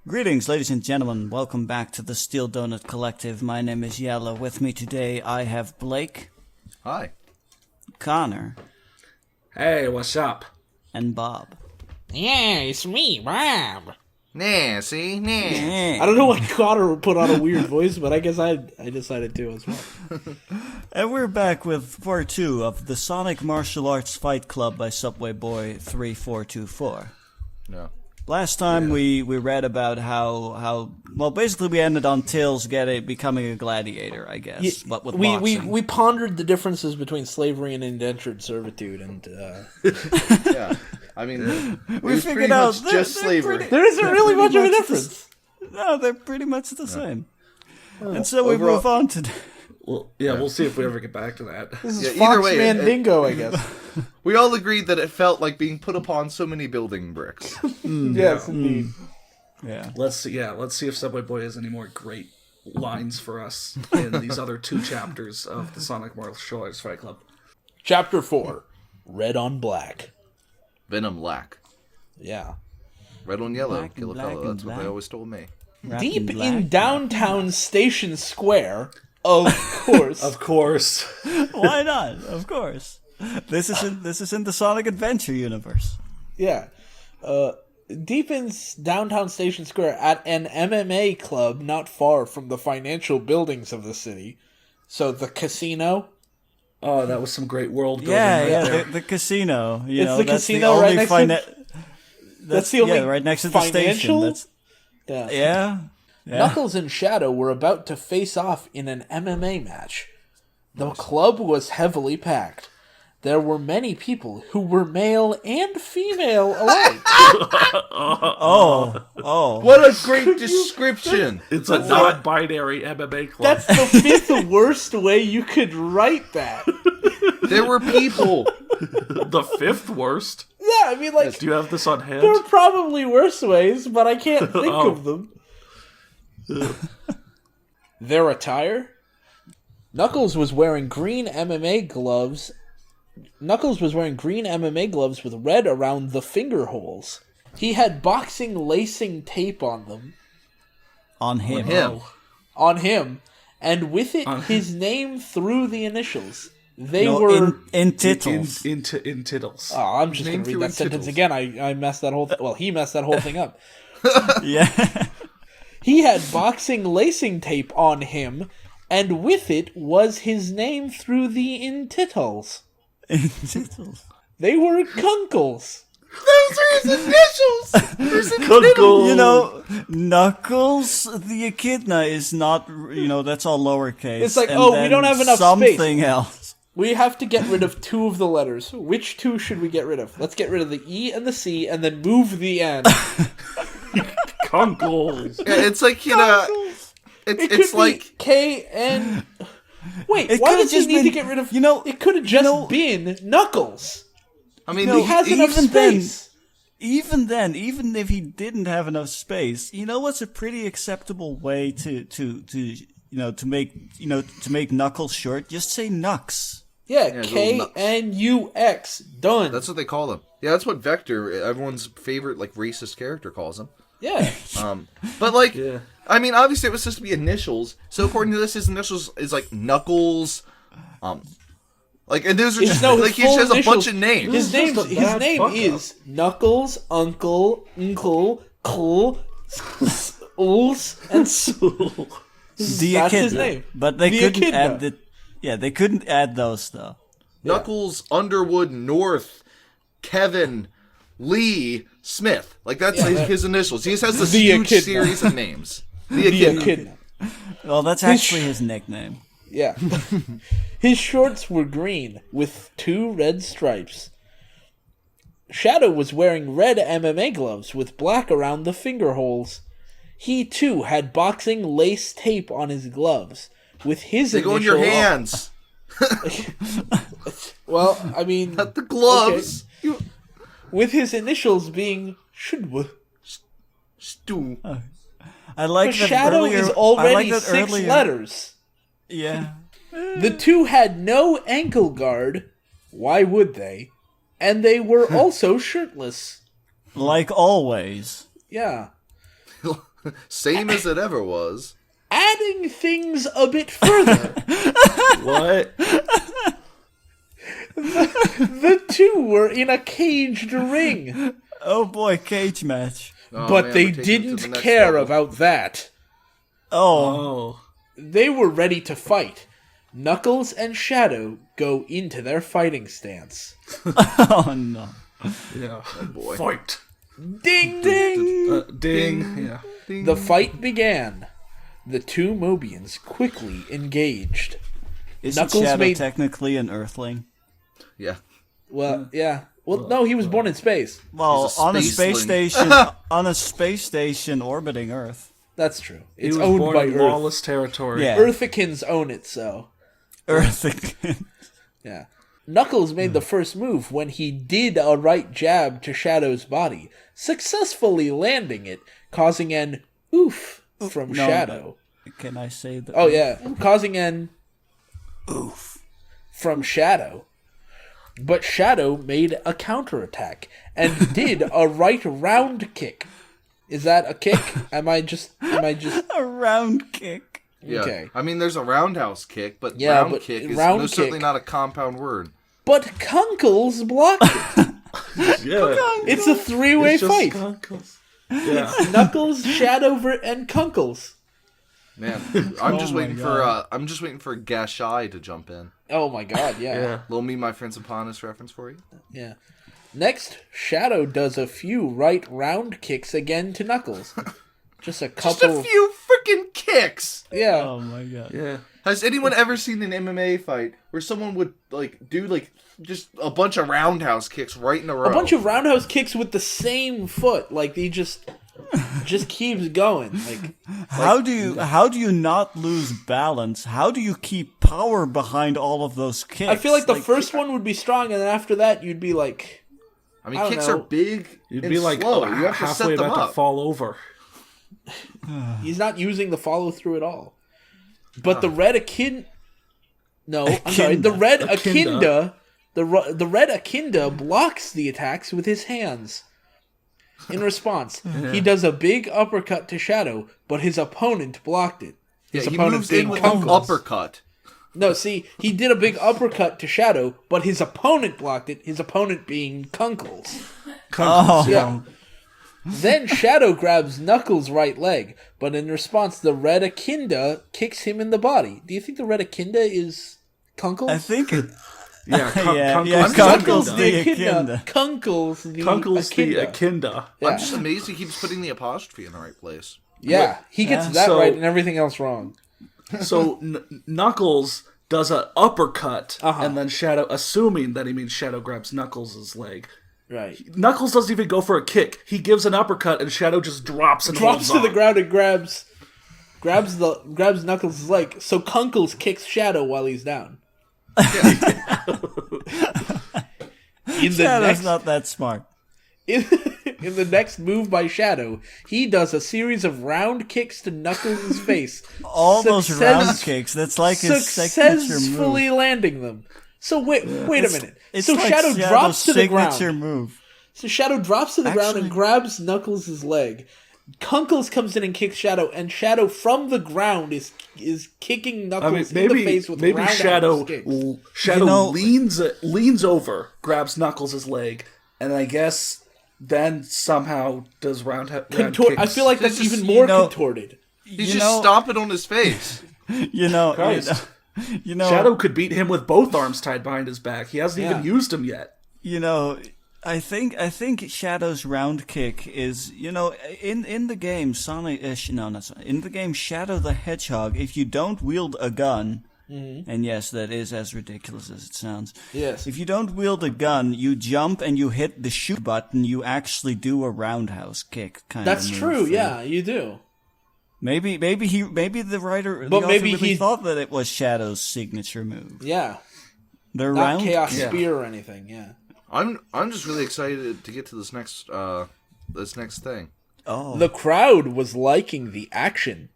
Greetings, ladies and gentlemen. Welcome back to the Steel Donut Collective. My name is Yella. With me today, I have Blake. Hi. Connor. Hey, what's up? And Bob. Yeah, it's me, Bob. Nah, see? Nah. I don't know why Connor put on a weird voice, but I guess I decided to as well. And we're back with part 2 of the Sonic Martial Arts Fight Club by Subway Boy 3424. No. Last time we read about how basically we ended on Tails becoming a gladiator, I guess. But with boxing. We pondered the differences between slavery and indentured servitude, and Yeah. I mean, we figured out just slavery. there isn't really much of a difference. No, they're pretty much the same. And so we move on to... Well, we'll see if we ever get back to that. This is either Fox way, Mandingo, I guess. We all agreed that it felt like being put upon so many building bricks. Yes, indeed. Yeah. Let's see if Subway Boy has any more great lines for us in these other 2 chapters of the Sonic Martial Arts Fight Club. Chapter 4, Red on Black. Venom black. Yeah. Red on yellow. Black and Kill a black fellow. and That's what they black. always told me. Deep in downtown Station Square, of course. Of course. Why not? Of course. This is in the Sonic Adventure universe. Yeah. Deep in downtown Station Square at an MMA club not far from the financial buildings of the city. So the casino. Oh, that was some great world building. The casino. It's the casino right next to... That's the only right next to the financial? station. Yeah. Yeah. Knuckles and Shadow were about to face off in an MMA match. The club was heavily packed. There were many people who were male and female alike. Oh. What a great description! It's a non-binary MMA club. That's the 5th worst way you could write that. There were people. The 5th worst? Yeah, I mean, like, Do you have this on hand? there are probably worse ways, but I can't think of them. Their attire? Knuckles was wearing green MMA gloves. Knuckles was wearing green MMA gloves with red around the finger holes. He had boxing lacing tape on them. On him. On him, and with it, his name through the initials. They were in titles. In tittles. Oh, I'm just Name going to through read in that sentence titles. again. I messed that whole... he messed that whole thing up. Yeah. He had boxing lacing tape on him, and with it was his name through the intitles. In titles. They were Kunkles. Those are his initials! There's a Kunkle. You know, Knuckles the Echidna is not, that's all lowercase. It's like, and oh, we then don't have enough something space. else. We have to get rid of 2 of the letters. Which 2 should we get rid of? Let's get rid of the E and the C, and then move the N. Kunkles. Yeah, it's like, It it's could like... be K-N... Wait, It why could've does he just need to been- get rid of... it could have just been Knuckles. I mean, He has enough even then- space. Even then, even if he didn't have enough space, what's a pretty acceptable way to make Knuckles short? Just say Nux. Yeah, little K-N-U-X. Done. That's what they call him. Yeah, that's what Vector, everyone's favorite, like, racist character, calls him. Yeah. But, like, Yeah. I mean, obviously it was supposed to be initials. So according to this, his initials is, like, Knuckles. And those are just, like, he just has a bunch of names. His name just a bad is Knuckles, Uncle, Kl, Ools, and The That's Echidna. his name. But they The couldn't Echidna. add they couldn't add those though. Knuckles, Underwood, North, Kevin, Lee, Smith. Like, that's his initials. He just has this The huge Echidna. series of names. the Echidna. Well, that's actually his nickname. Yeah. His shorts were green with 2 red stripes. Shadow was wearing red MMA gloves with black around the finger holes. He too had boxing lace tape on his gloves with his They go in your hands. Well, I mean, Not the gloves. with his initials being Shudwa. Stu. I like But that Shadow earlier, is I already like that 6 earlier- letters. Yeah. The 2 had no ankle guard. Why would they? And they were also shirtless. Like always. Yeah. Same as it ever was. Adding things a bit further, What? the two were in a caged ring. Oh boy, cage match. Oh, But man, they we're taking it to the didn't next care level. about that. Oh, Oh. They were ready to fight. Knuckles and Shadow go into their fighting stance. oh no. Yeah. boy. Fight. Ding ding! Ding. Yeah. The fight began. The two Mobians quickly engaged. Isn't Knuckles Shadow made- technically an Earthling? Yeah. Well, yeah. Well, no, he was born in space. Well, He's a on a space spaceling. station, on a space station orbiting Earth. That's true. He It's was owned born by in Earth. lawless territory. Yeah, Earthicans own it, so Earth. yeah. Knuckles made the first move when he did a right jab to Shadow's body, successfully landing it, causing an oof from No, Shadow. Can I say that? Oh yeah, causing an Oof. from Shadow. But Shadow made a counterattack and did a right round kick. Is that a kick? Am I just A round kick. Yeah. Okay. I mean, there's a roundhouse kick, but Yeah, round but kick is round most certainly kick- not a compound word. But Kunkles blocked it. Yeah. It's a three-way It's just fight. Kunkles. Yeah. Knuckles, Shadow, and Kunkles. Man, I'm just my waiting for Gashai to jump in. Oh my god, yeah. Yeah. Little Me, My Friends Upon Us reference for you. Yeah. Next, Shadow does a few right round kicks again to Knuckles. Just a couple. Just a few freaking kicks. Yeah. Oh my god. Yeah. Has anyone ever seen an MMA fight where someone would do just a bunch of roundhouse kicks right in a row? A bunch of roundhouse kicks with the same foot. Like he just keeps going. Like How do you not lose balance? How do you keep power behind all of those kicks? I feel like the first one would be strong, and then after that you'd be like, I mean, I don't kicks know. are big You'd and be like slow. You have to halfway set them about up. to fall over. he's not using the follow through at all. But the red Akin, no, I'm sorry, the red Akinda, the red Akinda blocks the attacks with his hands. In response, he does a big uppercut to Shadow, but his opponent blocked it. His Yeah, he opponent moves in being with an Kunkles. uppercut. No, see, he did a big uppercut to Shadow, but his opponent blocked it. His opponent being Kunkles. Oh Yeah. Then Shadow grabs Knuckles' right leg, but in response, the red Akinda kicks him in the body. Do you think the red Akinda is Kunkles? I think it. Yeah. Yeah, Kunkles Kunkles the the Akinda. Kunkles the Kunkles the Akinda. Akinda. Yeah, I'm just amazed he keeps putting the apostrophe in the right place. yeah, he gets Yeah. that So- right and everything else wrong. So Knuckles does an uppercut, Uh-huh. and then Shadow, assuming that he means Shadow grabs Knuckles' leg. Right. Knuckles doesn't even go for a kick. He gives an uppercut, and Shadow just drops and Drops holds to the on. ground and grabs Knuckles' leg. So Kunkles kicks Shadow while he's down. In the Shadow's next not that smart. in the next move by Shadow, he does a series of round kicks to Knuckles' face. All those round Success- kicks. That's like his signature Successfully move. landing them. So wait a minute. It's So like Shadow Shadow's drops to the signature ground. move. So Shadow drops to the ground and Actually- grabs Knuckles' leg. Kunkles comes in and kicks Shadow, and Shadow from the ground is kicking I Knuckles mean, in the maybe face with maybe roundhouse Shadow kicks. Shadow You know- leans over, grabs Knuckles' leg, and I guess then somehow does round Contort- kicks. I feel like that's This is- even more know- contorted. He's You just know- stomping on his face. You know, Christ. you know, Shadow could beat him with both arms tied behind his back. He hasn't even Yeah. used them yet. you know, I think Shadow's round kick is, you know, in the game Sonic, no, not Sonic, in the game Shadow the Hedgehog. If you don't wield a gun, and yes, that is as ridiculous as it sounds. Yes. If you don't wield a gun, you jump and you hit the shoot button. You actually do a roundhouse kick kind That's of move. true. Yeah, you do. Maybe the writer, But the maybe author really he- thought that it was Shadow's signature move. Yeah. The Not round Chaos kick. Spear or anything. Yeah. I'm just really excited to get to this next thing. Oh, The crowd was liking the action.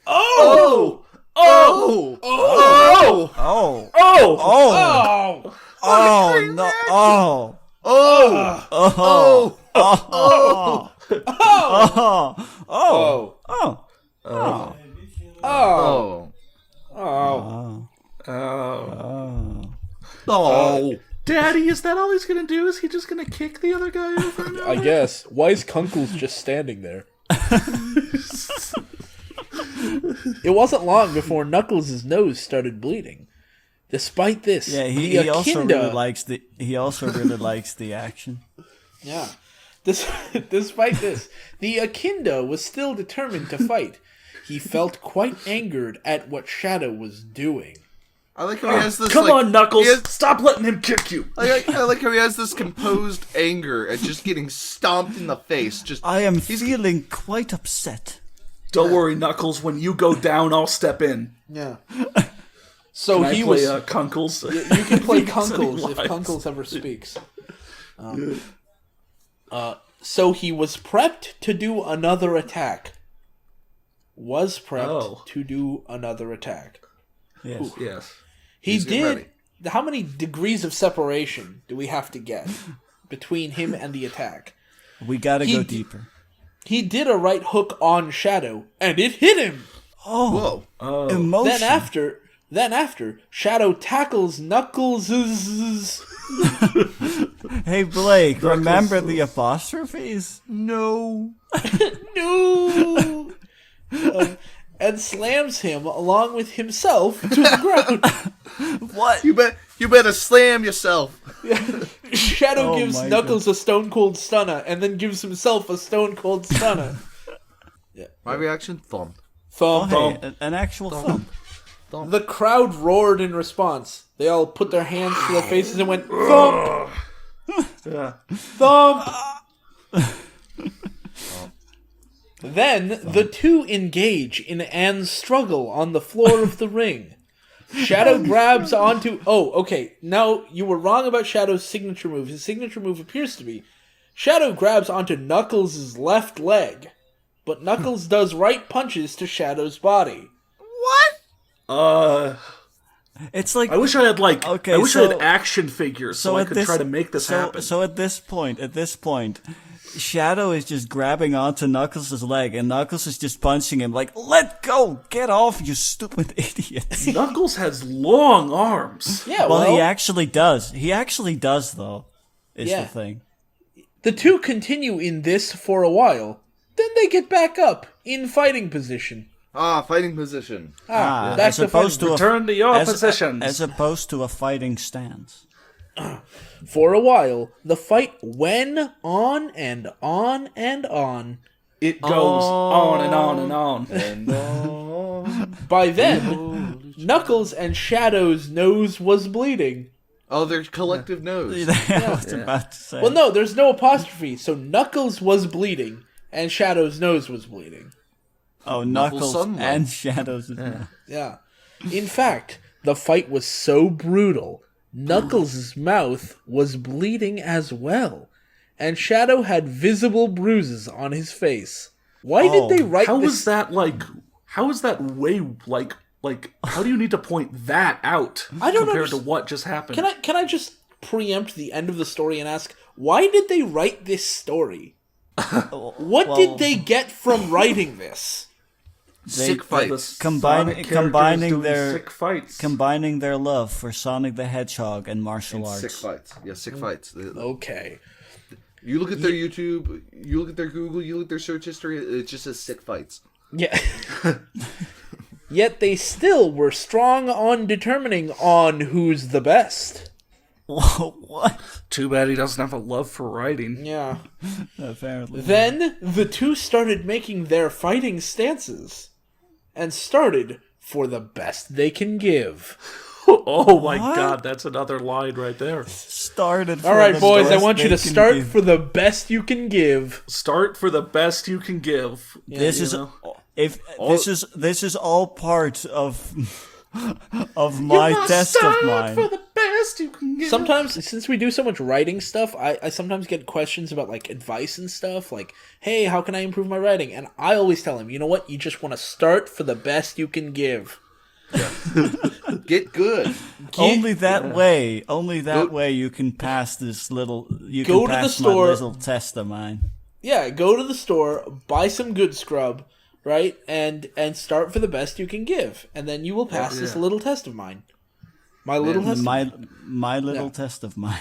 Oh! Oh! oh, Oh! oh, oh, no, oh, Oh! oh, Oh! Oh! Oh! Oh. Oh! Oh. Oh. Oh. Oh. Oh. Daddy, is that all he's gonna do? Is he just gonna kick the other guy over now? I guess. Why is Kunkles just standing there? It wasn't long before Knuckles' nose started bleeding. Despite this, Yeah, the he also Echidna- really likes the action. Yeah. Despite this, the Echidna was still determined to fight. He felt quite angered at what Shadow was doing. I like how he has this. Come like, on, Knuckles! he has- Stop letting him kick you! I like how he has this composed anger at just getting stomped in the face. I am feeling quite upset. Don't worry, Knuckles. When you go down, I'll step in. Yeah. So Can I he play, was. Kunkles? You can play Because he Kunkles if lies. Kunkles ever speaks. So he was prepped to do another attack. Was prepped to do another attack. Yes. Yes. He He's getting did. ready. How many degrees of separation do we have to get between him and the attack? We gotta He go d- deeper. He did a right hook on Shadow, and it hit him. Oh, Whoa. emotion. Then after, Shadow tackles Knuckles. Hey Blake, remember the apostrophes? No. No. And slams him along with himself to the ground. What? You better slam yourself. Shadow Oh gives my Knuckles a stone cold stunner, and then gives himself a stone cold stunner. My reaction: thump. Thump. Hey, an actual thump. The crowd roared in response. They all put their hands to their faces and went, thump! Thump! Then the two engage in Anne's struggle on the floor of the ring. Shadow grabs onto... Oh, okay. Now, you were wrong about Shadow's signature move. His signature move appears to be... Shadow grabs onto Knuckles' left leg, but Knuckles does right punches to Shadow's body. It's like I wish I had Okay, I wish I so- had action figures so I could try to make this happen. So at this point, Shadow is just grabbing onto Knuckles' leg, and Knuckles is just punching him like, "Let go! Get off, you stupid idiot!" Knuckles has long arms. Yeah, Well, he actually does. He actually does, though. Is Yeah. the thing. The two continue in this for a while. Then they get back up in fighting position. Fighting position. Back as to opposed fighting to Return to your as, positions. as opposed to a fighting stance. For a while, the fight went on and on and on. It goes on and on and on. By then, Knuckles and Shadow's nose was bleeding. Oh, their collective nose. I was about to say. Well, no, there's no apostrophe, so Knuckles was bleeding, and Shadow's nose was bleeding. Oh, Knuckles Knuckles sunlight. and Shadows. Yeah. In fact, the fight was so brutal, Knuckles' mouth was bleeding as well, and Shadow had visible bruises on his face. Why did they write How this? is that how is that way how do you need to point that out I don't compared to understand. what just happened? Can I just preempt the end of the story and ask, why did they write this story? What did they get from writing this? Sick fights. Sonic characters doing sick fights. Combining their love for Sonic the Hedgehog and martial arts. Sick fights. Yeah, sick fights. Okay. You look at their YouTube, you look at their Google, you look at their search history, it just says sick fights. Yeah. Yet they still were strong on determining on who's the best. What? Too bad he doesn't have a love for writing. Yeah. Apparently. Then the two started making their fighting stances and started for the best they can give. Oh my god, that's another line right there. Started. For All right, the boys, I best want you they to can start give. for the best you can give. Start for the best you can give. This you is know? this is all part of my test of mine. for the best you can give. Sometimes, since we do so much writing stuff, I sometimes get questions about, like, advice and stuff, like, hey, how can I improve my writing? And I always tell them, you know what, you just want to start for the best you can give. Get good. Only that way you can pass this little. You Go can to the pass store. my little test of mine. Yeah, go to the store, buy some good scrub, right, and start for the best you can give, and then you will pass this little test of mine. My little test. My little test of mine.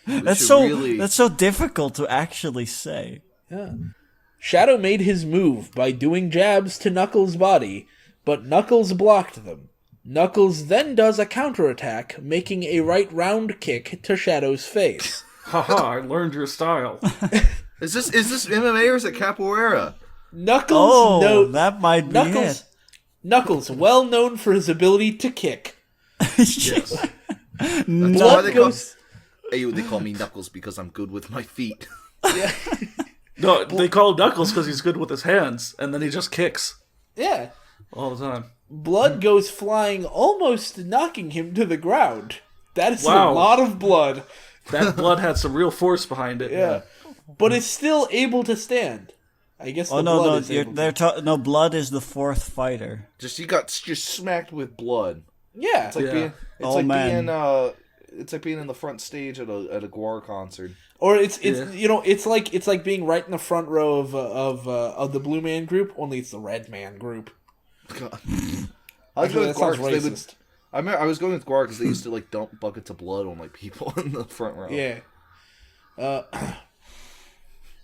That's so difficult to actually say. Yeah. Shadow made his move by doing jabs to Knuckles' body, but Knuckles blocked them. Knuckles then does a counterattack, making a right round kick to Shadow's face. Haha, I learned your style. Is this MMA or is it capoeira? Knuckles, that might be it. Knuckles, well known for his ability to kick. Yes. Blood goes. They call me Knuckles because I'm good with my feet. Yeah. No, they call him Knuckles because he's good with his hands, and then he just kicks. Yeah. All the time. Blood goes flying, almost knocking him to the ground. That is a lot of blood. That blood had some real force behind it. Yeah. But it's still able to stand. I guess blood is able to. Blood is the fourth fighter. You got smacked with blood. Yeah. It's like being in the front stage at a Gwar concert. Or it's like being right in the front row of the Blue Man group, only it's the Red Man group. God. I was going with Gwar racist. I was going with Gwar because they used to dump buckets of blood on people in the front row. Yeah.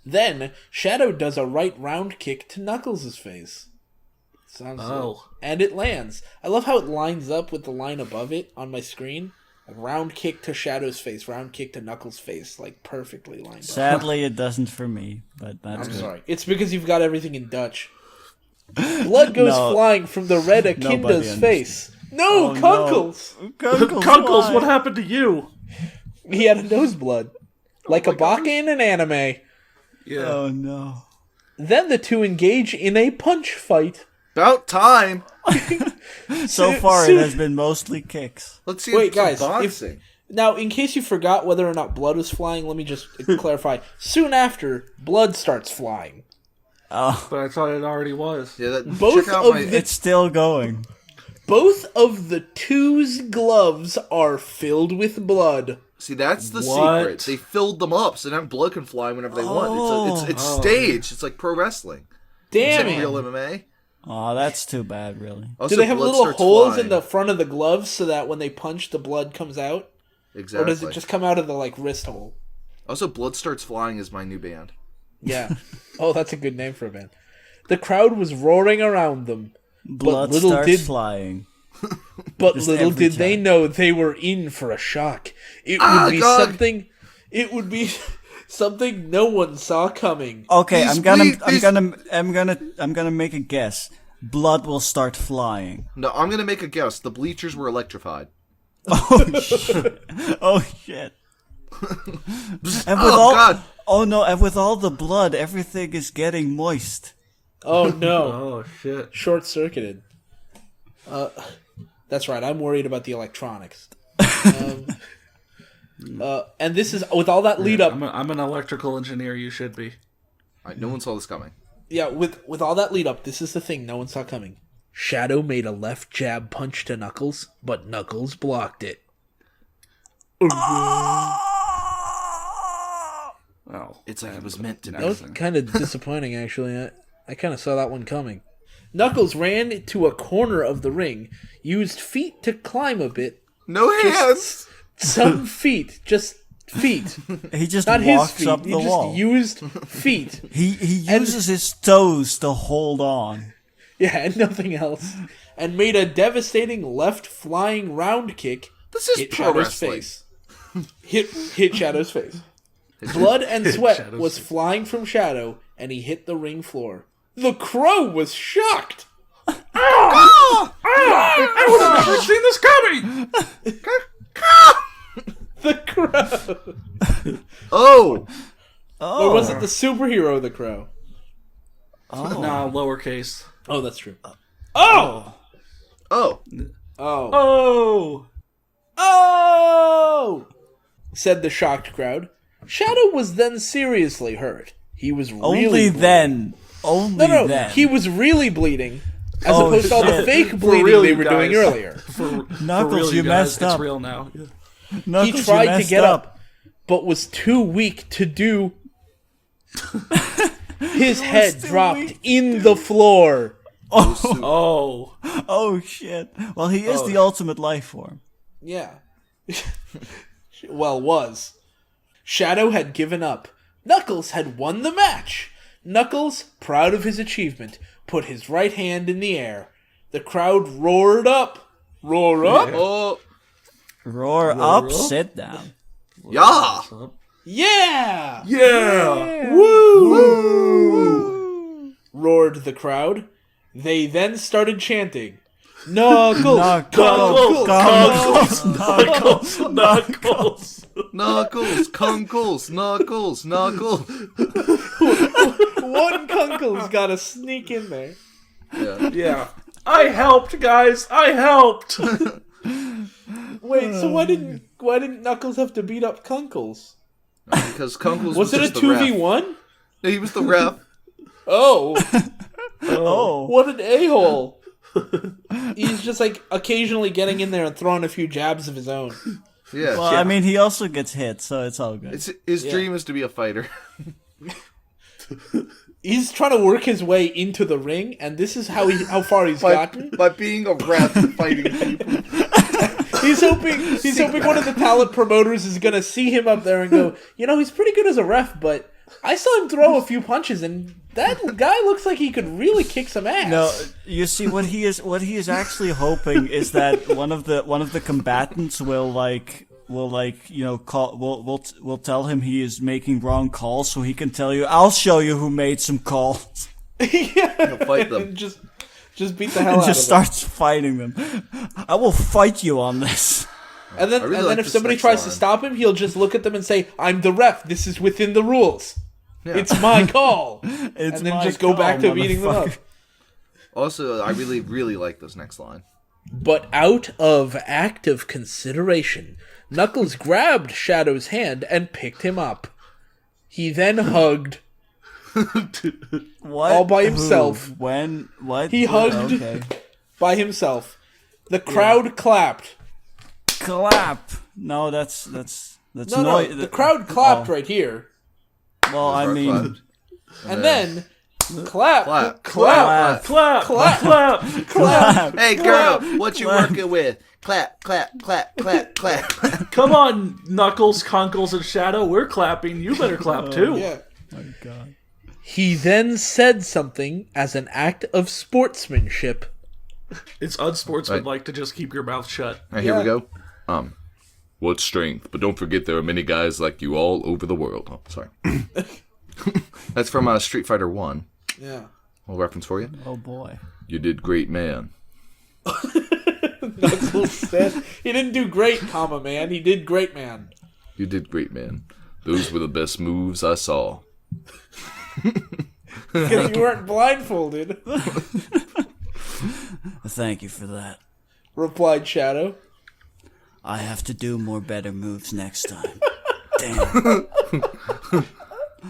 Then Shadow does a right round kick to Knuckles' face. And it lands. I love how it lines up with the line above it on my screen. A round kick to Shadow's face, round kick to Knuckles' face, perfectly lined up. Sadly, it doesn't for me, but that's good. Sorry. It's because you've got everything in Dutch. Blood goes flying from the red Akinda's face. No, Kunkles! Kunkles, what happened to you? He had a noseblood. Like a baka in an anime. Yeah. Oh, no. Then the two engage in a punch fight. About time! So far, it has been mostly kicks. Let's see. Wait, guys. Boxing. Now, in case you forgot whether or not blood was flying, let me just clarify. Soon after, blood starts flying. Oh, but I thought it already was. Yeah, it's still going. Both of the two's gloves are filled with blood. See, that's the secret. They filled them up, so now blood can fly whenever they want. It's staged. It's like pro wrestling. Damn it's it! Real MMA. Oh, that's too bad, really. Do they have little holes in the front of the gloves so that when they punch, the blood comes out? Exactly. Or does it just come out of the wrist hole? Also, Blood Starts Flying is my new band. Yeah. Oh, that's a good name for a band. The crowd was roaring around them. Blood starts flying. But little did they know they were in for a shock. It would be something. It would be something no one saw coming. Okay, I'm gonna make a guess. Blood will start flying. No, I'm gonna make a guess. The bleachers were electrified. Oh shit! Oh shit! And with God! Oh no! And with all the blood, everything is getting moist. Oh no! Oh shit! Short circuited. That's right. I'm worried about the electronics. And this is with all that lead up. I'm an electrical engineer. You should be. All right, no one saw this coming. Yeah, with all that lead up, this is the thing no one saw coming. Shadow made a left jab punch to Knuckles, but Knuckles blocked it. Oh, it's like it was meant to be. That was kind of disappointing, actually. I kind of saw that one coming. Knuckles ran to a corner of the ring, used feet to climb a bit. No hands! Some feet, just feet. He just Not walks his feet. up the wall. He just used feet. He uses his toes to hold on. Yeah, and nothing else. And made a devastating left flying round kick. This is hit pro Shadow's wrestling. face. Hit Shadow's face. Blood and sweat was flying from Shadow, and he hit the ring floor. The Crow was shocked. I would have never seen this coming. The Crow. Oh. Or was it the superhero, the Crow? Oh, nah, lowercase. Oh, that's true. Oh. Oh. Oh. Oh! Said the shocked crowd. Shadow was then seriously hurt. He was really bleeding. Then. Only No, then. he was really bleeding, as opposed to all the fake bleeding real, they were doing guys. earlier. Knuckles, you messed up. It's real now. Yeah. Knuckles, He tried to get up, but was too weak to do His head dropped in the floor. Oh shit. Well, he is the ultimate life form. Yeah. Well, was. Shadow had given up. Knuckles had won the match. Knuckles, proud of his achievement, put his right hand in the air. The crowd roared up. Roar up? Yeah. Oh. Roar up, sit down. Yeah. Yeah! Yeah! Woo! Roared the crowd. They then started chanting, Knuckles! Knuckles! Knuckles! Knuckles! Knuckles, Kunkles, Knuckles, Knuckles. One Kunkle's gotta sneak in there. Yeah. I helped, guys. I helped. Wait, so why didn't Knuckles have to beat up Kunkles? Because Kunkles Was it a just the ref. 2v1? Yeah, he was the ref. Oh. Oh. What an a-hole. He's just like occasionally getting in there and throwing a few jabs of his own. Yeah. Well, I mean, he also gets hit, so it's all good. His dream is to be a fighter. He's trying to work his way into the ring, and this is how far he's gotten. By being a ref and fighting people. He's hoping one of the talent promoters is gonna see him up there and go, he's pretty good as a ref, but I saw him throw a few punches, and that guy looks like he could really kick some ass. No, you see, what he is actually hoping is that one of the combatants will tell him he is making wrong calls, so he can tell you, I'll show you who made some calls. Yeah, He'll fight them. and just beat the hell And out just of starts fighting them. I will fight you on this. them. And then, I really like if this somebody next tries to line. stop him, he'll just look at them and say, "I'm the ref. This is within the rules. Yeah. It's my call." It's and then my just go back call, to beating them up. motherfucker. Also, I really, really like this next line. But out of act of consideration, Knuckles grabbed Shadow's hand and picked him up. He then hugged. What? All by himself. Who? When? What? He hugged Okay. by himself. The crowd clapped. Clap. No, that's No, the crowd clapped right here. Well, I mean, And then clap, Clap. clap, Clap! clap, Clap! clap. Hey, girl, what you working with? Clap, clap, clap, clap, clap. Come on, Knuckles, Conkles, and Shadow. We're clapping. You better clap too. Yeah. my God. He then said something as an act of sportsmanship. It's unsportsmanlike to just keep your mouth shut. All right, here we go. What strength? But don't forget there are many guys like you all over the world. Oh, sorry. That's from Street Fighter 1. Yeah. A little reference for you. Oh boy. You did great, man. Knuckles said he didn't do great, man. He did great, man. You did great, man. Those were the best moves I saw. Because you weren't blindfolded, Thank you for that. replied Shadow. I have to do more better moves next time. Damn.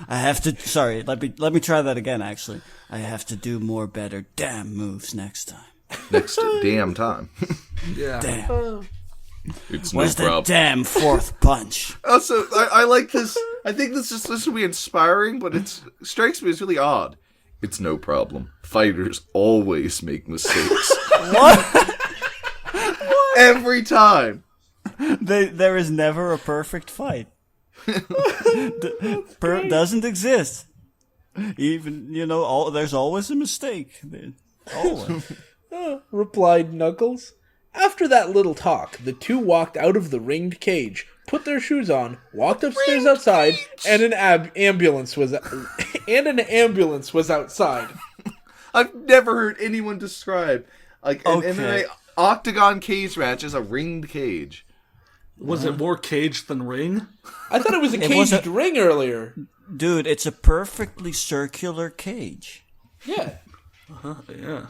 I have to. Sorry. Let me try that again. Actually, I have to do more better damn moves next time. Next damn time. Yeah. Damn. It's Where's no that problem. damn fourth punch? Also, I like this. I think this will be inspiring, but it strikes me as really odd. It's no problem. Fighters always make mistakes. What? Every time. There is never a perfect fight. Doesn't exist. Even there's always a mistake. Always. Replied Knuckles. After that little talk, the two walked out of the ringed cage, put their shoes on, walked upstairs outside, and an ambulance was outside. I've never heard anyone describe an Okay. MMA octagon cage match as a ringed cage. Was it more cage than ring? I thought it was a caged ring earlier. Dude, it's a perfectly circular cage. Yeah. Yeah.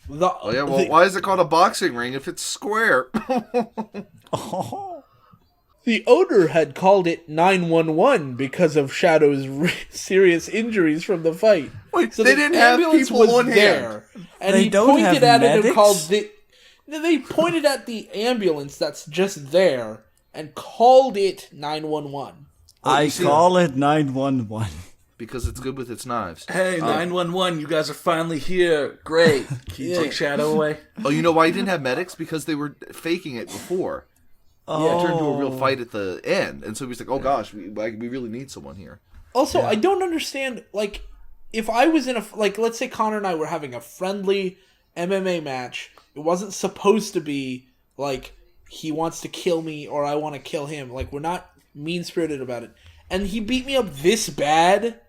Why is it called a boxing ring if it's square? Oh. The owner had called it 911 because of Shadow's serious injuries from the fight. Wait, So they the didn't have ambulance people was on hand. there, and They he don't pointed have at it and medics? called the. They pointed at the ambulance that's just there and called it 911. I call it 911. because it's good with its knives. Hey, 911, you guys are finally here. Great. Can you take Shadow away? Oh, you know why he didn't have medics? Because they were faking it before. It turned into a real fight at the end. And so he was like, oh gosh, we really need someone here. Also, I don't understand, like, if I was in let's say Connor and I were having a friendly MMA match, it wasn't supposed to be, like, he wants to kill me or I want to kill him. Like, we're not mean-spirited about it. And he beat me up this bad,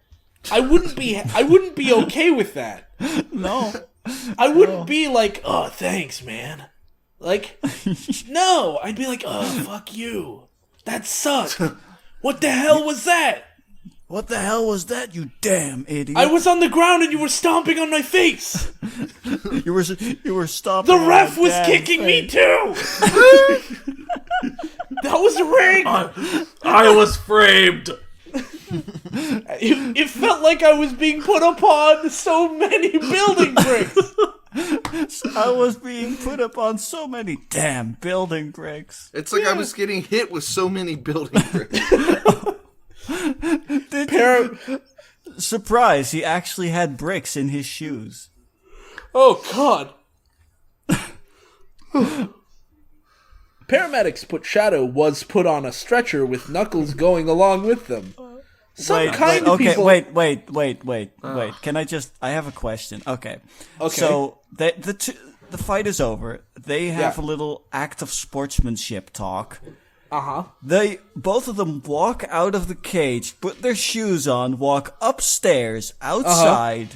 I wouldn't be okay with that. No. I wouldn't be like, oh, thanks, man. Like, no. I'd be like, oh, fuck you. That sucked. What the hell was that? What the hell was that, you damn idiot? I was on the ground and you were stomping on my face. You were stomping. The ref was kicking me too. That was rigged. I was framed. It felt like I was being put upon so many building bricks. I was being put upon so many damn building bricks. It's like I was getting hit with so many building bricks. Surprise, he actually had bricks in his shoes. Oh, God. Paramedics Shadow was put on a stretcher with Knuckles going along with them. Wait. Can I have a question. Okay. So the fight is over. They have a little act of sportsmanship talk. Both of them walk out of the cage, put their shoes on, walk upstairs, outside,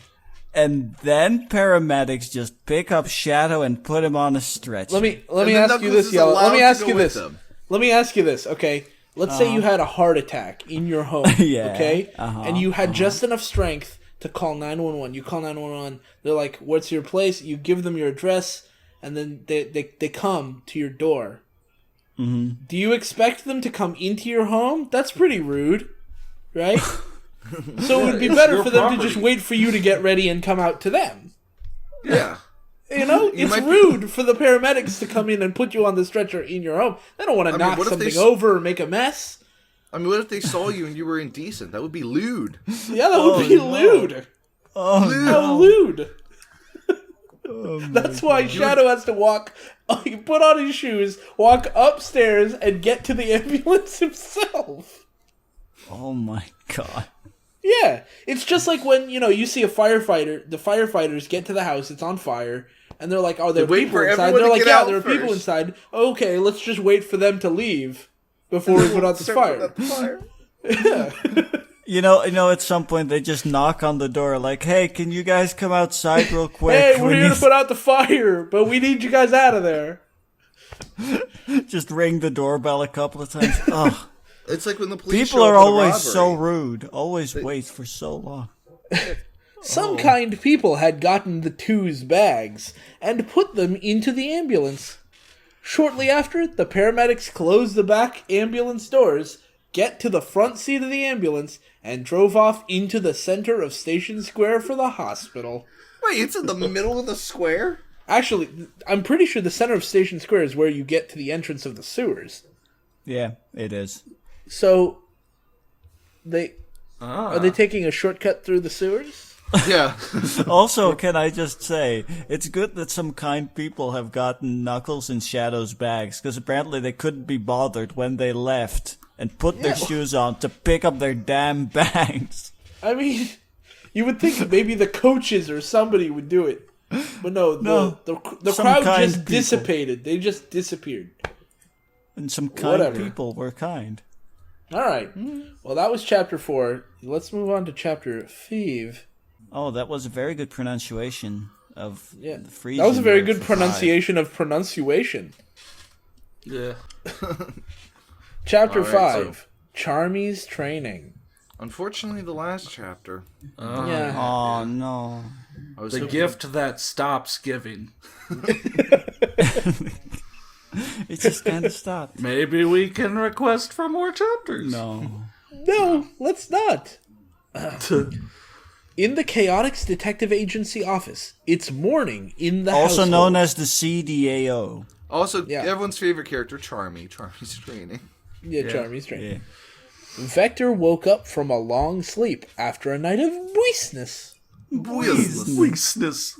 and then paramedics just pick up Shadow and put him on a stretcher. Let me ask you this, Yellow. Let me ask you this, okay? Let's say you had a heart attack in your home, okay? And you had just enough strength to call 911. You call 911. They're like, "What's your place?" You give them your address, and then they come to your door. Mm-hmm. Do you expect them to come into your home? That's pretty rude, right? So it would be better for them to just wait for you to get ready and come out to them. Yeah. You know, it's rude for the paramedics to come in and put you on the stretcher in your home. They don't want to knock something over or make a mess. I mean, what if they saw you and you were indecent? That would be lewd. Yeah, that would be lewd. Oh, how lewd. That's why Shadow has to put on his shoes, walk upstairs, and get to the ambulance himself. Oh my God. Yeah, it's just like when, you see a firefighter, the firefighters get to the house, it's on fire, and they're like, oh, there are people inside. They're like, yeah, there are people inside. Okay, let's just wait for them to leave before we put out the fire. Yeah. You know, at some point they just knock on the door like, hey, can you guys come outside real quick? Hey, we're here to put out the fire, but we need you guys out of there. Just ring the doorbell a couple of times. Oh. It's like when the police people are always so rude. Always wait for so long. Some kind people had gotten the two's bags and put them into the ambulance. Shortly after, the paramedics closed the back ambulance doors, get to the front seat of the ambulance, and drove off into the center of Station Square for the hospital. Wait, it's in the middle of the square? Actually, I'm pretty sure the center of Station Square is where you get to the entrance of the sewers. Yeah, it is. So, are they taking a shortcut through the sewers? Yeah. Also, can I just say, it's good that some kind people have gotten Knuckles and Shadow's bags, because apparently they couldn't be bothered when they left and put their shoes on to pick up their damn bags. I mean, you would think maybe the coaches or somebody would do it. But no, the crowd just dissipated. They just disappeared. And some kind people were kind. All right. Well, that was Chapter 4. Let's move on to Chapter 5. Oh, that was a very good pronunciation of the Frisian. That was a very good pronunciation of pronunciation. Yeah. Chapter 5. Charmy's Training. Unfortunately, the last chapter. Yeah. Oh, no. The gift that stops giving. It just kind of stopped. Maybe we can request for more chapters. No, let's not. In the Chaotix Detective Agency office, it's morning in the also household. known as the CDAO. Also, everyone's favorite character, Charmy. Charmy's Training. Yeah, Charmy's Training. Yeah. Vector woke up from a long sleep after a night of business. Weakness.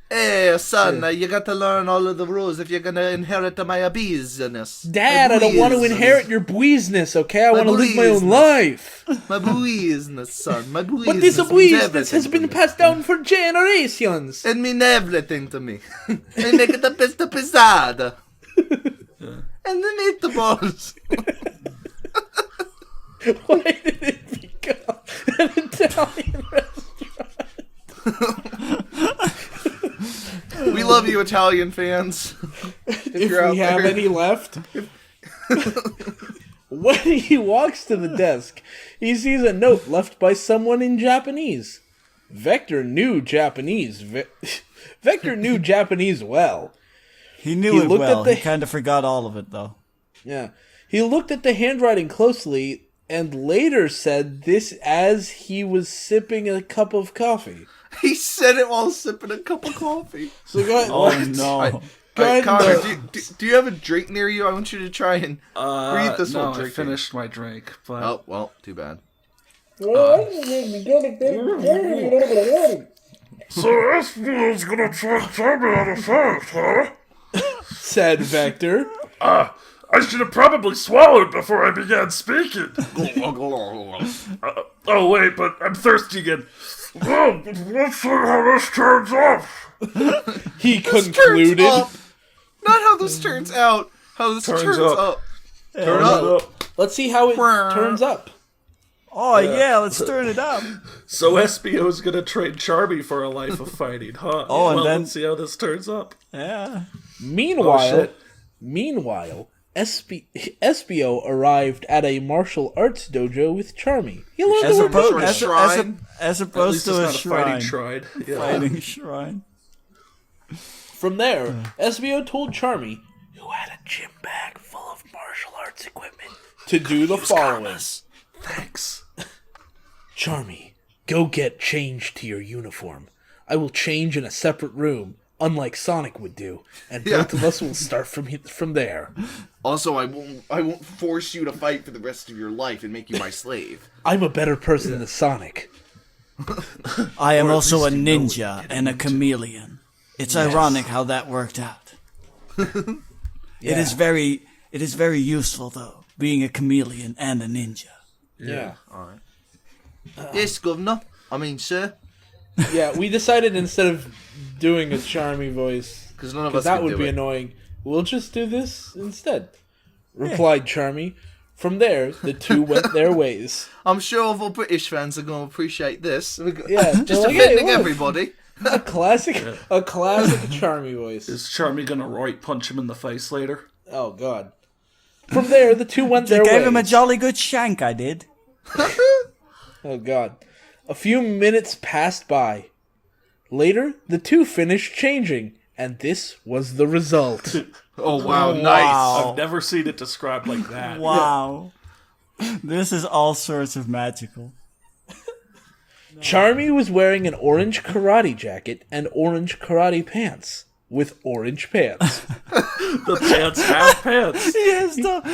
Hey, son, you got to learn all of the rules if you're going to inherit my business. Dad, I don't want to inherit your business, okay? I want to live my own life. My business, son. My business. But this business has been passed down for generations. It mean everything to me. I make it the best of pizzada. And the meatballs. Why did it become an Italian restaurant? We love you, Italian fans. If we have any left. When he walks to the desk, he sees a note left by someone in Japanese. Vector knew Japanese. Vector knew Japanese well. He knew it well. He kind of forgot all of it, though. Yeah. He looked at the handwriting closely and later said this as he was sipping a cup of coffee. He said it while sipping a cup of coffee. So go ahead. Oh, no. Connor, do you have a drink near you? I want you to try and read this one. I finished my drink. But... Oh, well, too bad. So SBO's gonna try and tell me how to fast, huh? Said Vector. I should have probably swallowed before I began speaking. Oh, wait, but I'm thirsty again. Well, let's see how this turns out. He concluded. Not how this turns out. How this turns up. Turn up. Let's see how it turns up. Oh, yeah, let's turn it up. So SBO's gonna trade Charmy for a life of fighting, huh? Oh, and then... let's see how this turns up. Yeah. Meanwhile, SBO arrived at a martial arts dojo with Charmy. He learned as opposed to a fighting shrine. Yeah. Fighting shrine. From there, SBO told Charmy, who had a gym bag full of martial arts equipment, to do the following. Thanks. Charmy, go get changed to your uniform. I will change in a separate room, unlike Sonic would do, and both of us will start from there. Also, I won't force you to fight for the rest of your life and make you my slave. I'm a better person than Sonic. I am also a ninja and a chameleon. It's ironic how that worked out. It is very useful though, being a chameleon and a ninja. Yeah. All right. Yes, Governor. I mean, sir. Yeah, we decided instead of doing a Charmy voice, because none of us that would would be annoying, we'll just do this instead. Replied Charmy. From there, the two went their ways. I'm sure all of our British fans are going to appreciate this. Yeah, just offending everybody. A classic Charmy voice. Is Charmy gonna right punch him in the face later? Oh God. From there, the two went their ways. Gave him a jolly good shank, I did. Oh God. A few minutes passed by. Later, the two finished changing, and this was the result. Oh wow, nice. I've never seen it described like that. Wow. This is all sorts of magical. Charmy was wearing an orange karate jacket and orange karate pants. With orange pants. The pants have pants.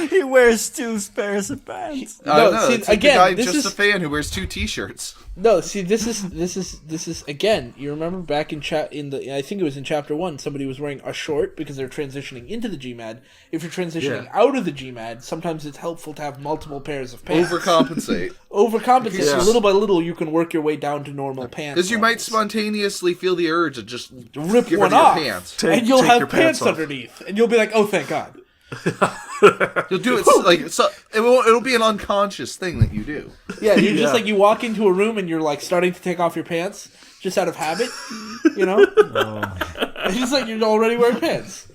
He wears two pairs of pants. It's again, the guy just a fan who wears two T-shirts. No, see, this is again. You remember back in I think it was in chapter 1. Somebody was wearing a short because they're transitioning into the GMAD. If you're transitioning out of the GMAD, sometimes it's helpful to have multiple pairs of pants. Overcompensate. So little by little, you can work your way down to normal pants. Because you might spontaneously feel the urge to just rip get one rid of off, your pants. and you'll have pants underneath, and you'll be like, "Oh, thank God." You'll do it it'll be an unconscious thing that you do. Yeah, you're just like you walk into a room and you're like starting to take off your pants just out of habit, you know. It's just like you're already wearing pants.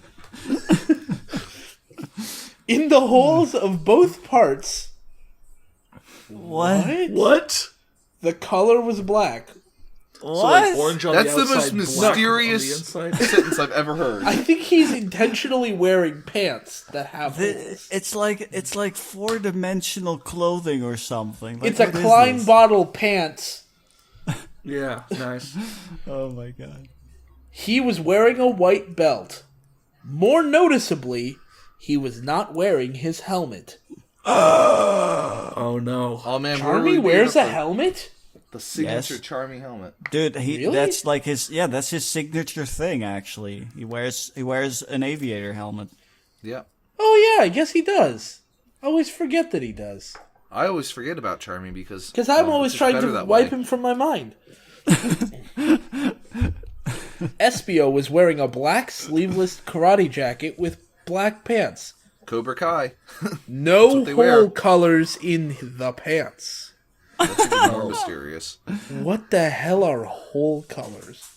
In the holes of both parts. What? The color was black. What? So like orange on That's the the outside, most black mysterious on the inside? sentence I've ever heard. I think he's intentionally wearing pants that have holes. It's like 4-dimensional clothing or something. Like, it's a Klein bottle pants. Yeah, nice. Oh my God. He was wearing a white belt. More noticeably, he was not wearing his helmet. Oh no. Oh man, Charmy wears a helmet? The signature Yes. Charmy helmet. Dude, Really? that's like that's his signature thing actually. He wears an aviator helmet. Yeah. Oh yeah, I guess he does. I always forget that he does. I always forget about Charmy because I'm always it's just trying better to that wipe way. him from my mind. Espio was wearing a black sleeveless karate jacket with black pants. Cobra Kai. No what they hole wear. colors in the pants. That's even more mysterious. What the hell are hole colors?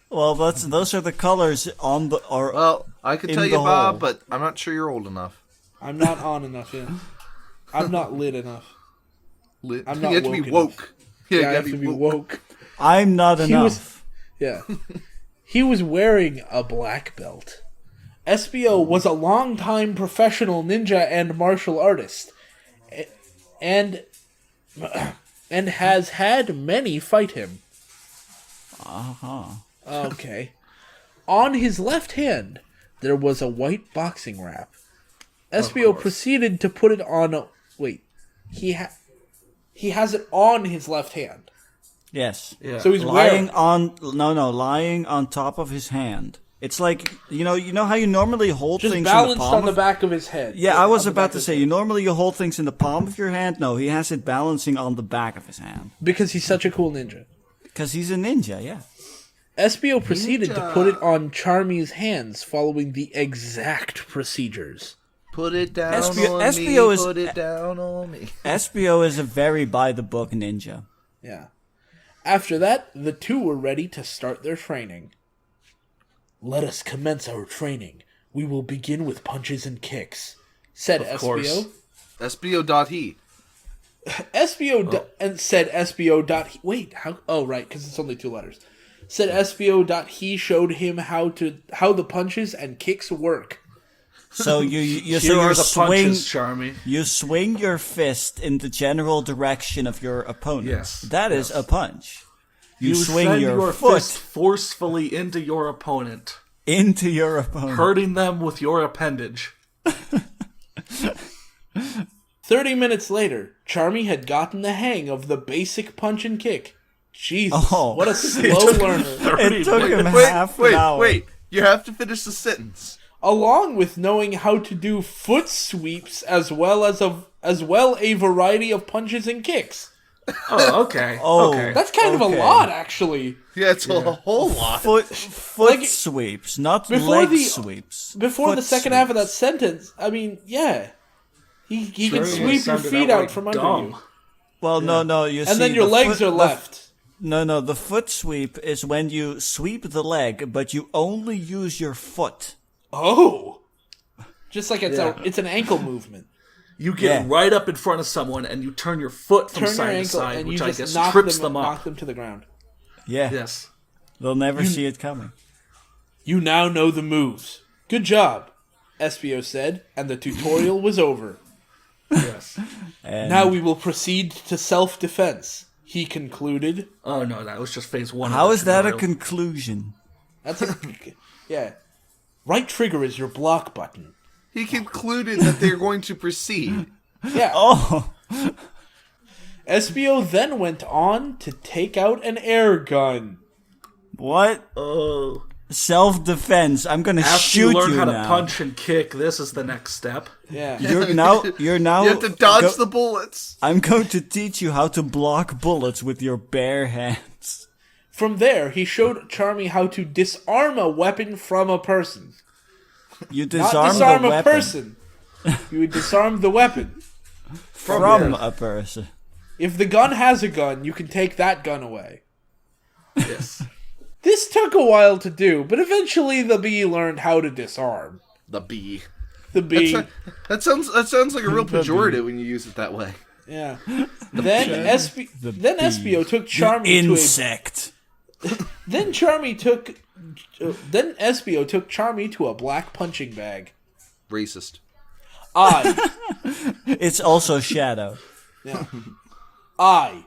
Well, those are the colors on the or Well, I could In tell you, the Bob, hole. but I'm not sure you're old enough. I'm not on enough yet. I'm not lit enough. You I'm not have to be woke woke. Yeah, you I gotta have to be woke. I'm not He enough. was- Yeah. He was wearing a black belt. Espio was a longtime professional ninja and martial artist. And has had many fight him. Uh-huh. Okay. On his left hand, there was a white boxing wrap. Espio proceeded to put it on... Wait. He has it on his left hand. Yes. Yeah. So he's lying wearing... lying on top of his hand. It's like you know how you normally hold Just things balanced in the palm on the of- back of his head. Yeah, I was on the about back to of say his you head. normally you hold things in the palm of your hand. No, he has it balancing on the back of his hand Because he's such a cool ninja. because he's a ninja. Yeah. Espio proceeded to put it on Charmy's hands following the exact procedures. Put it down Espio- on Espio me. is- Put it down on me. Espio is a very by the book ninja. Yeah. After that, the two were ready to start their training. Let us commence our training. We will begin with punches and kicks, said Espio. course. Espio.he. And said Espio. Wait, how? Oh, right, because it's only 2 letters. Said Espio. He showed him how the punches and kicks work. So you Here so are you the swing punches, Charmy. you swing your fist in the general direction of your opponent. Yes, That is a punch. You swing send your fist foot forcefully into your opponent, into your opponent. hurting them with your appendage. 30 minutes later, Charmy had gotten the hang of the basic punch and kick. Jesus, Oh. what a slow learner. It took him Wait, half wait, an hour. wait. You have to finish the sentence. Along with knowing how to do foot sweeps as well a variety of punches and kicks. Oh, okay. Oh. Okay. That's kind of a Okay. lot, actually. Yeah, it's a whole lot. Foot Like, sweeps, not before leg the- sweeps. Before Foot the second half of that sweeps. sentence, I mean, yeah. He can Charmy sweep your sounded feet outright out from under dumb. you. Well, no. You see, And then your the legs foot- are the- left. No, the foot sweep is when you sweep the leg, but you only use your foot. Oh. Just like it's Yeah. it's an ankle movement. You get Yeah. right up in front of someone and you turn your foot from Turn your side to ankle side, and you which I just guess knock trips them them knock up. them to the ground. Yeah, Yes. they'll never see it coming. You now know the moves. Good job, Espio said, and the tutorial was over. Yes. And Now we will proceed to self-defense, he concluded. Oh no, that was just phase 1. how of the is that a tutorial. conclusion? That's a... yeah. Right trigger is your block button. He concluded that they're going to proceed. Yeah. Oh, Espio then went on to take out an air gun. what? Oh. Self-defense. I'm gonna After shoot you learn how now. to punch and kick, this is the next step. Yeah. You're now. You have to dodge go- the bullets. I'm going to teach you how to block bullets with your bare hands. From there, he showed Charmy how to disarm a weapon from a person. You Not disarm, disarm the a weapon person. You would disarm the weapon. from a person. If the gun has a gun, you can take that gun away. Yes. This took a while to do, but eventually the bee learned how to disarm. The bee. The bee. That sounds like a real pejorative when you use it that way. Yeah. Then Espio took The Charmy to a insect. Then Espio took Charmy to a black punching bag. Racist. I. It's also Shadow. Yeah. I.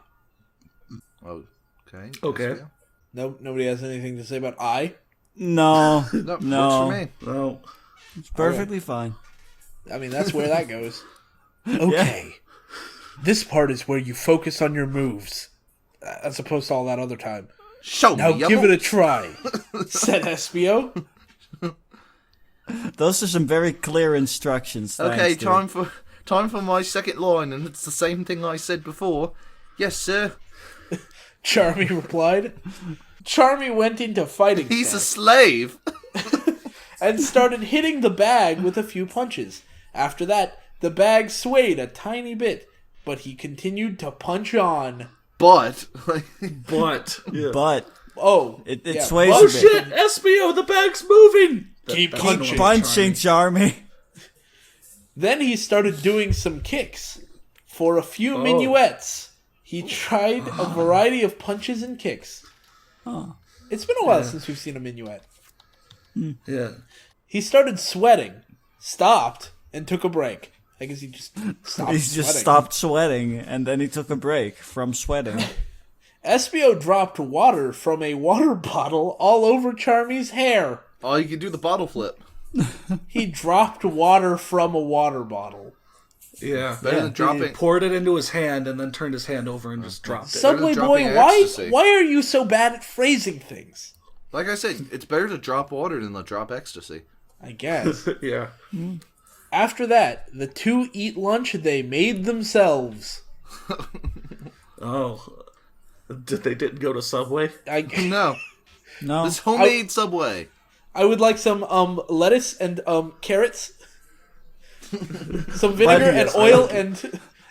Oh, okay. Okay. No, nobody has anything to say about I. No, No, no, works for me. Well, it's perfectly fine. I mean, that's where that goes. Okay. This part is where you focus on your moves, as opposed to all that other time. Show Now me. give it a try, said Espio. Those are some very clear instructions. Okay, thanks, dude. time for my second line, and it's the same thing I said before. Yes, sir. Charmy replied. Charmy went into fighting He's a stance slave. and started hitting the bag with a few punches. After that, the bag swayed a tiny bit, but he continued to punch on. But But Oh, it yeah. sways Oh a bit. shit, Espio, the bag's moving! Keep That's punching. normal. Punching, Charmy. Then he started doing some kicks. For a few minuets, he tried a variety of punches and kicks. It's been a while since we've seen a minuet. Yeah. He started sweating, stopped, and took a break. I guess he just stopped He sweating. just stopped sweating, and then he took a break from sweating. Espio dropped water from a water bottle all over Charmy's hair. oh, you can do the bottle flip. He dropped water from a water bottle. Yeah. Better than He dropping. poured it into his hand and then turned his hand over and just dropped it. Subway dropping Boy, why ecstasy. are you so bad at phrasing things? Like I said, it's better to drop water than to drop ecstasy. I guess. Yeah. After that, the two eat lunch they made themselves. Oh. They didn't go to Subway? No, No, this homemade Subway. I would like some lettuce and carrots, some vinegar and oil and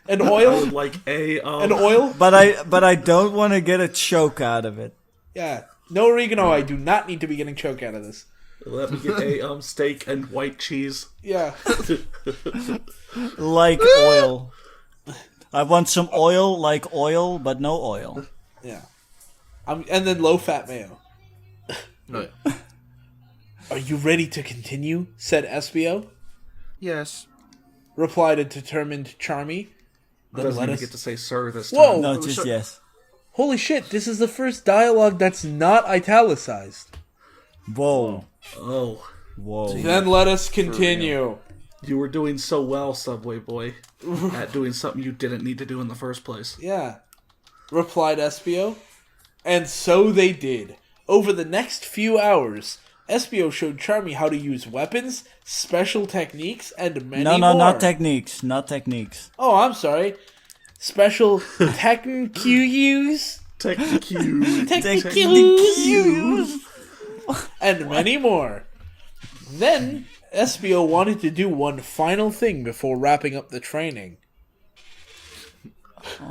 I oil would like a and oil. but I don't want to get a choke out of it. Yeah, no oregano. I do not need to be getting choke out of this. let me get a steak and white cheese. Yeah, Like oil. I want some oil like oil, but no oil. yeah. And then low fat mayo. No. Are you ready to continue? Said Espio. Yes. Replied a determined Charmy. Then Doesn't let even us. get to say sir this time. Whoa! No, just yes. Holy shit! This is the first dialogue that's not italicized. Whoa. Oh. Whoa. Then let us continue. You were doing so well, Subway Boy, at doing something you didn't need to do in the first place. Yeah, replied Espio. And so they did. Over the next few hours, Espio showed Charmy how to use weapons, special techniques, and many No, more. not techniques. Not techniques. Oh, I'm sorry. Special techniques, Techniques. and many more. Then, Espio wanted to do one final thing before wrapping up the training.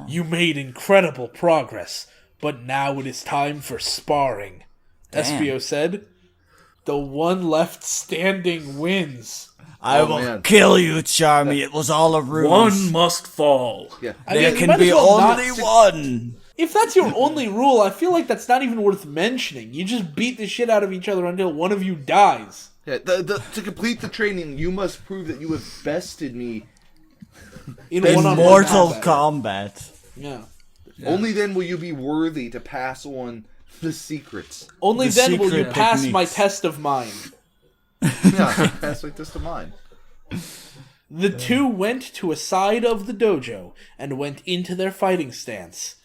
You made incredible progress, but now it is time for sparring, Espio said. The one left standing wins. I Oh, will man. kill you, Charmy. It was all a ruse. One must fall. Yeah. I There mean, you can might be as well not- only one. If that's your only rule, I feel like that's not even worth mentioning. You just beat the shit out of each other until one of you dies. Yeah. To complete the training, you must prove that you have bested me. In In one-on-one Mortal combat. Kombat. Yeah. Only then will you be worthy to pass on the secrets. Only The then will you secret pass my techniques. test of mind. Yeah, pass like this to mine. The two went to a side of the dojo and went into their fighting stance.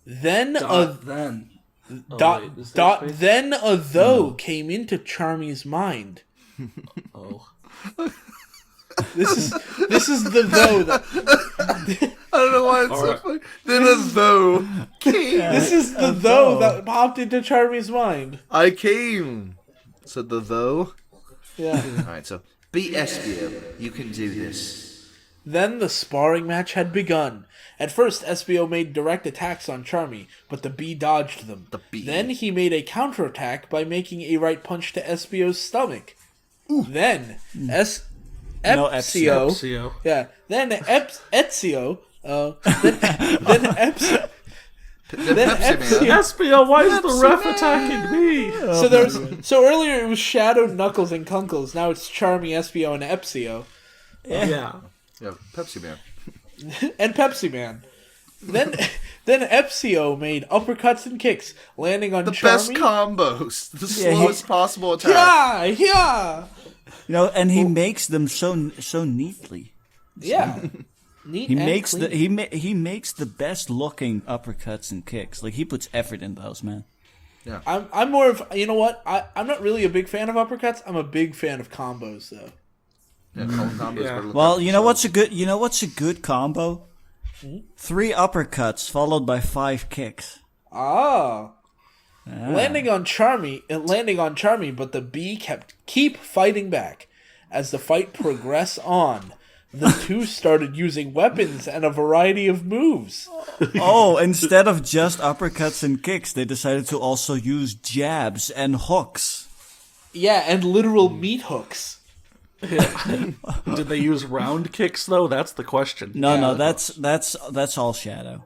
Then Then. then a though came into Charmy's mind. Oh. This is the though that I don't know why it's so Alright. funny. Then as though this is the though that popped into Charmy's mind. I came, said the though. Yeah. Alright, so be Espio. You can do this. Then the sparring match had begun. At first, Espio made direct attacks on Charmy, but the bee dodged them. The bee. Then he made a counterattack by making a right punch to Espio's stomach. Then No, Ezio, Ezio. yeah. Then Ezio, then Pepsi Man. Espio, why is the ref attacking me? so earlier it was Shadow, Knuckles, and Kunkles. Now it's Charmy, Espio, and Epsio. Yeah. Yeah, Pepsi Man. And Pepsi Man. Then Epsio made uppercuts and kicks, landing on The Charmy. best combos. The slowest possible attack. Yeah. You know, and he makes them so neatly. Yeah. Neat He and makes clean. he makes the best looking uppercuts and kicks. Like, he puts effort in those, man. I'm more of, you know what? I'm not really a big fan of uppercuts. I'm a big fan of combos though. Well, you know what's a good combo? 3 uppercuts followed by 5 kicks. Landing on Charmy, but the bee keep fighting back. As the fight progressed on, the two started using weapons and a variety of moves. Oh, instead of just uppercuts and kicks, they decided to also use jabs and hooks. Yeah, and literal meat hooks. Did they use round kicks though? That's the question. No, that's all Shadow.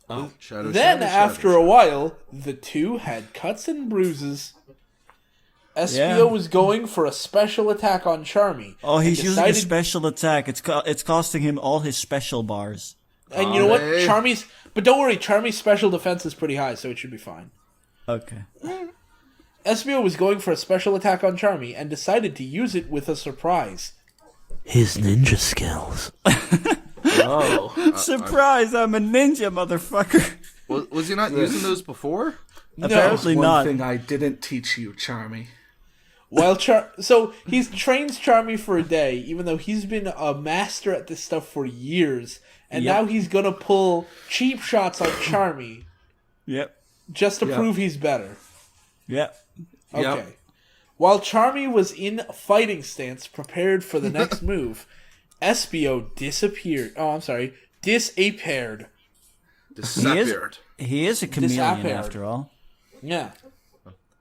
Oh, Then, after a while, the two had cuts and bruises. Espio was going for a special attack on Charmy. Oh, he's using a special attack. It's costing him all his special bars. And you know what? But don't worry, Charmy's special defense is pretty high, so it should be fine. Okay. Espio was going for a special attack on Charmy and decided to use it with a surprise. His ninja skills. Oh. Surprise, I'm a ninja, motherfucker. Was he not using those before? Apparently One not. thing I didn't teach you, Charmy. So he trains Charmy for a day, even though he's been a master at this stuff for years, and now he's gonna pull cheap shots on Charmy Yep. just to prove he's better. Yep. Okay. Yep. While Charmy was in fighting stance, prepared for the next move, Espio disappeared. Disappeared. Disappeared. He is a chameleon Disappeared. after all. Yeah.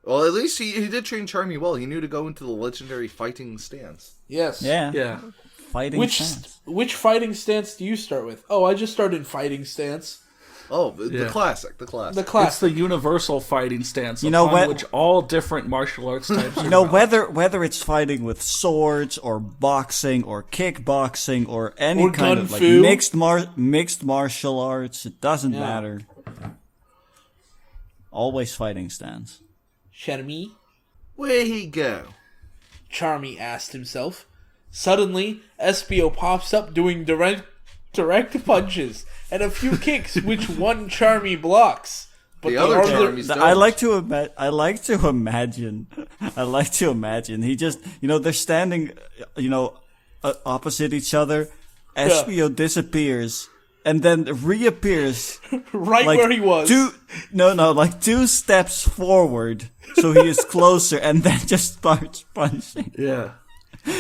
Well, at least he did train Charmy well. He knew to go into the legendary fighting stance. Yes. Yeah. Yeah. Fighting stance. Which fighting stance do you start with? Oh, I just started fighting stance. Oh, the classic. The classic. The It's class. the universal fighting stance, You know upon what- which all different martial arts types. You know, whether it's fighting with swords or boxing or kickboxing or any Or kind gun of like fu. mixed martial arts, it doesn't matter. Always fighting stance. Charmy? Where he go? Charmy asked himself. Suddenly, Espio pops up doing direct punches and a few kicks, which one Charmy blocks. But The other Charmy's I like to imagine. He just, they're standing, opposite each other. Espio disappears and then reappears right like where he was. 2 steps forward, so he is closer, and then just starts punching. Yeah.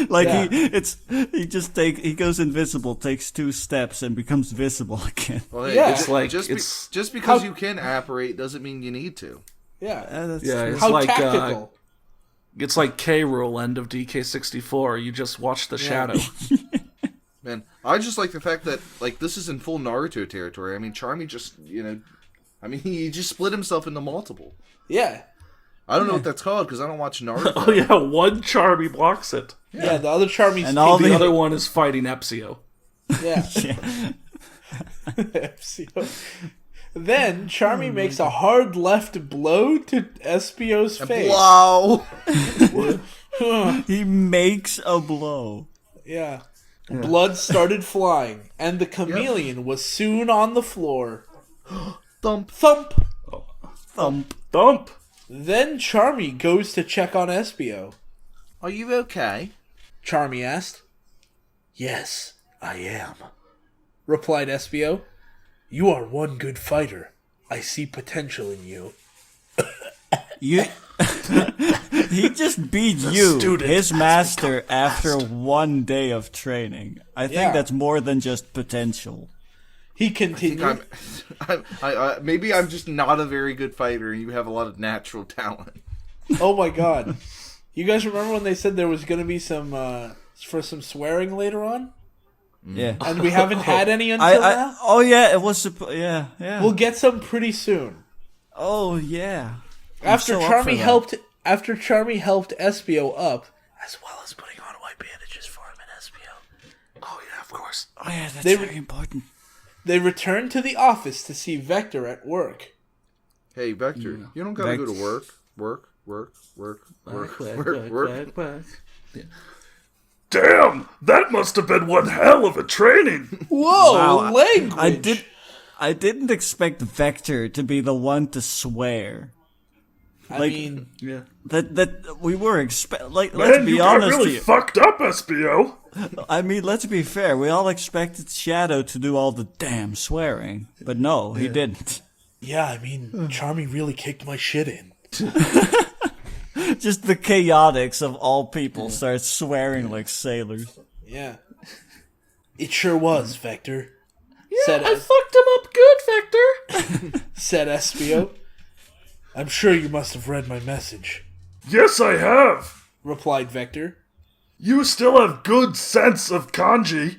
Like he goes invisible, takes 2 steps, and becomes visible again. Well, hey, Yeah. It's like just because you can apparate doesn't mean you need to. Yeah. It's How like tactical. it's like K. Rool end of DK64. You just watch the shadow. Man, I just like the fact that this is in full Naruto territory. I mean, Charmy just he just split himself into multiple. Yeah. I don't know what that's called because I don't watch Naruto. Oh yeah, one Charmy blocks it. Yeah, the other Charmy's And all The the other one is fighting Epsio. Yeah. Then Charmy makes a hard left blow to Espio's face. Wow. He makes a blow. Yeah. Blood started flying, and the chameleon was soon on the floor. Thump. Thump! Thump. Thump. Then Charmy goes to check on Espio. Are you okay? Charmy asked. Yes, I am, replied Espio. You are one good fighter. I see potential in you. He just beat you, student his master, after 1 day of training. I think Yeah. that's more than just potential. He continued. Maybe I'm just not a very good fighter and you have a lot of natural talent. Oh my god. You guys remember when they said there was going to be some swearing later on? Yeah. And we haven't had any until now? Oh yeah, it was. Yeah. We'll get some pretty soon. Oh yeah. After so up for Charmy helped Espio up, As well as putting on white bandages for him in Espio. Oh yeah, of course. Oh yeah, that's They- very important. they returned to the office to see Vector at work. Hey, Vector, you don't gotta go to work. Work. Yeah. Damn, that must have been one hell of a training. Whoa, Wow, language! I didn't expect Vector to be the one to swear. I Like, mean, Yeah. That we were let's Man, be you got honest really here. fucked up, SBO. I mean, let's be fair. We all expected Shadow to do all the damn swearing, but no, he didn't. yeah, I mean, Charmy really kicked my shit in. Just the chaotics of all people start swearing like sailors. Yeah. It sure was, Vector. I fucked him up good, Vector. Said Espio. I'm sure you must have read my message, Yes, I have. replied Vector. You still have good sense of kanji.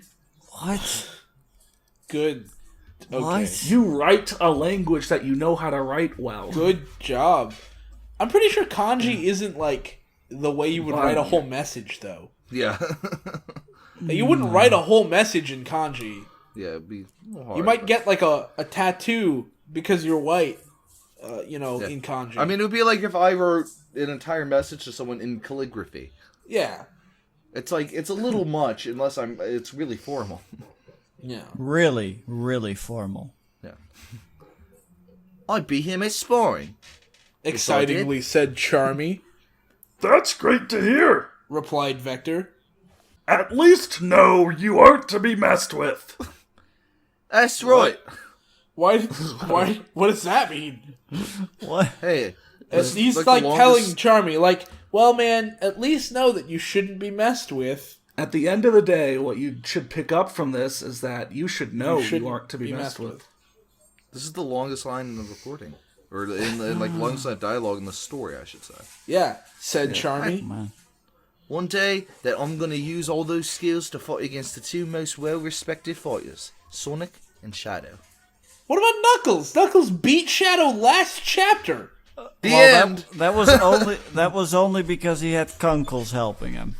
What? Good. Okay. What? You write a language that you know how to write well. Good job. I'm pretty sure kanji isn't like the way you would write a whole message, though. Yeah. Like, you wouldn't write a whole message in kanji. Yeah, it'd be hard. You might get like a tattoo because you're white, in kanji. I mean, it would be like if I wrote an entire message to someone in calligraphy. yeah. It's like, it's a little much unless it's really formal. Yeah. Really, really formal. Yeah. I beat him at sparring. Excitingly said Charmy, That's great to hear. replied Vector. At least know you aren't to be messed with. That's right. Why? What does that mean? What? Hey. He's like like the telling longest- Charmy, like, well, man, at least know that you shouldn't be messed with. At the end of the day, what you should pick up from this is that you should know you, shouldn't aren't to be messed with. This is the longest line in the recording. Or in like, longest line of dialogue in the story, I should say. Yeah, said Charmy. Man. One day, that I'm gonna use all those skills to fight against the two most well-respected fighters, Sonic and Shadow. What about Knuckles? Knuckles beat Shadow last chapter. The Well, end! that was only because he had Kunkles helping him.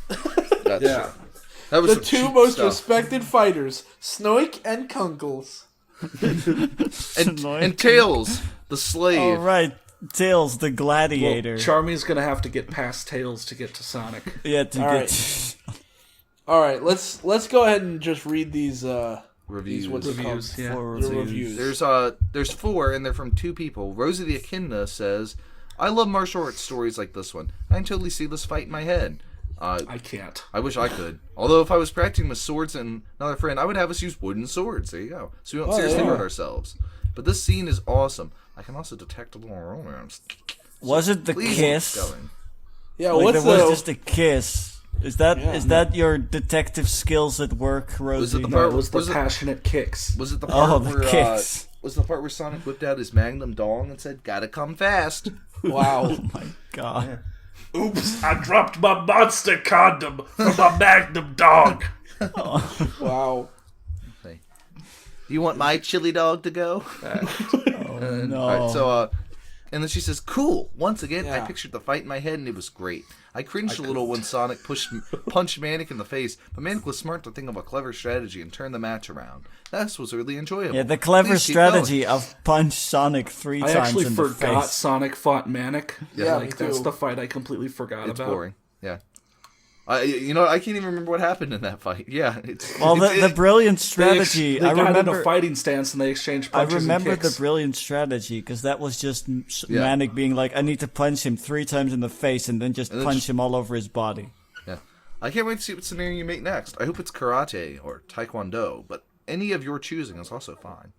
That's Yeah. true. That was The some two cheap most stuff. respected fighters, Snoik and Kunkles. And Tails, the slave. Oh right, Tails the Well, gladiator. Charmy's gonna have to get past Tails to get to Sonic. Yeah, to All get. right. All right, let's go ahead and just read these Reviews. These what's it called? Reviews, yeah. for The reviews. reviews. There's 4, and they're from 2 people. Rosie the Echidna says, I love martial arts stories like this one. I can totally see this fight in my head. I can't. I wish I could. Although if I was practicing with swords and another friend, I would have us use wooden swords. There you go. So we don't seriously hurt ourselves. But this scene is awesome. I can also detect a little romance. Was it the Please kiss? keep going. Yeah, Like what's there was the just a kiss. Is that your detective skills at work, Rosie? Was it the No, part? it was the was it, passionate kicks. was it the part Oh, the where? kicks. Was the part where Sonic whipped out his Magnum dong and said, "Gotta come fast." wow? My God. Oops, I dropped my monster condom from my Magnum dog. Wow. You want my chili dog to go? No. Alright, so, and then she says, cool. Once again, Yeah. I pictured the fight in my head and it was great. I cringed a little when Sonic punched Manic in the face, but Manic was smart to think of a clever strategy and turn the match around. That was really enjoyable. Yeah, the clever Please keep strategy going. of punch Sonic 3 I times actually in the forgot face. Sonic fought Manic. Yeah, me like that's too. the fight I completely forgot It's about. boring. Yeah. You know, I can't even remember what happened in that fight. Yeah, it's Well, it's- the brilliant strategy. They I got in remember. a fighting stance and they exchanged I punches remember and the kicks. brilliant strategy because that was just Yeah. Manic being like, "I need to punch him 3 times in the face and then just then punch just- him all over his body." Yeah. I can't wait to see what scenario you make next. I hope it's karate or taekwondo, but any of your choosing is also fine.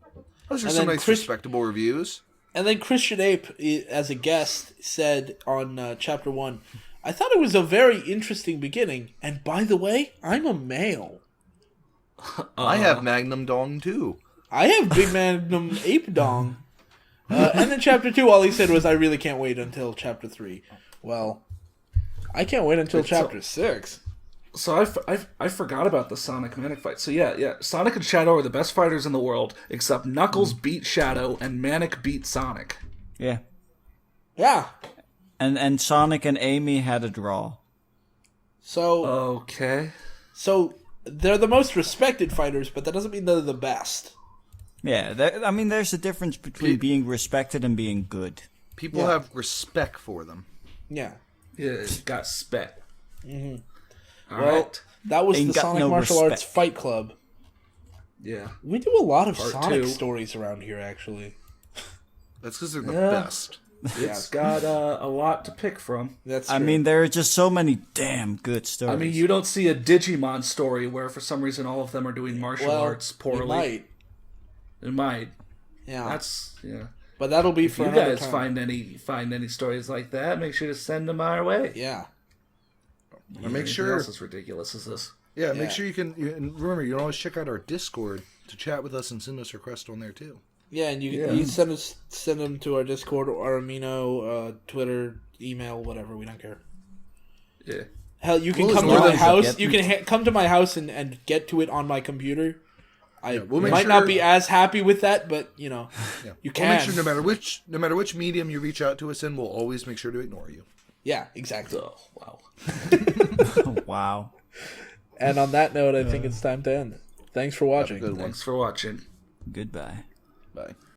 Those are And some then nice, Chris- respectable reviews. And then Christian Ape, as a guest, said on Chapter 1, I thought it was a very interesting beginning, and by the way, I'm a male. I have Magnum Dong too. I have Big Magnum Ape Dong. And then Chapter 2, all he said was, I really can't wait until Chapter 3. Well, I can't wait until Chapter 6. So I forgot about the Sonic Manic fight. So yeah, Sonic and Shadow are the best fighters in the world, except Knuckles beat Shadow and Manic beat Sonic. Yeah, Yeah. and Sonic and Amy had a draw. So, Okay. so they're the most respected fighters, but that doesn't mean they're the best. Yeah, I mean, there's a difference between being respected and being good. People have respect for them. Yeah. Yeah, got spec. Well, Alright. That was Ain't the got Sonic no Martial Arts respect. Fight Club. Yeah. We do a lot of Part Sonic 2. stories around here, actually. That's because they're the Yeah. best. It's got a lot to pick from. That's I true. mean, there are just so many damn good stories. I mean, you don't see a Digimon story where for some reason all of them are doing martial arts poorly. It might. It might. Yeah. That's yeah. But that'll be If for you another guys time. find any stories like that, make sure to send them our way. Yeah. And make Anything sure, else as ridiculous as this. yeah, Yeah. make sure and remember, you can always check out our Discord to chat with us and send us requests on there too. Yeah, and you send them to our Discord or our Amino, Twitter, email, whatever. We don't care. Yeah. Hell, you can Well, come as to long the as house. you You can come to my house and get to it on my computer. I we'll make might sure- not be as happy with that, but you know, Yeah. you We'll can. make sure no matter which medium you reach out to us in, we'll always make sure to ignore you. Yeah, exactly. Oh wow. Wow. And on that note, I think it's time to end. Thanks for watching. Good one. Thanks for watching. Goodbye. Bye.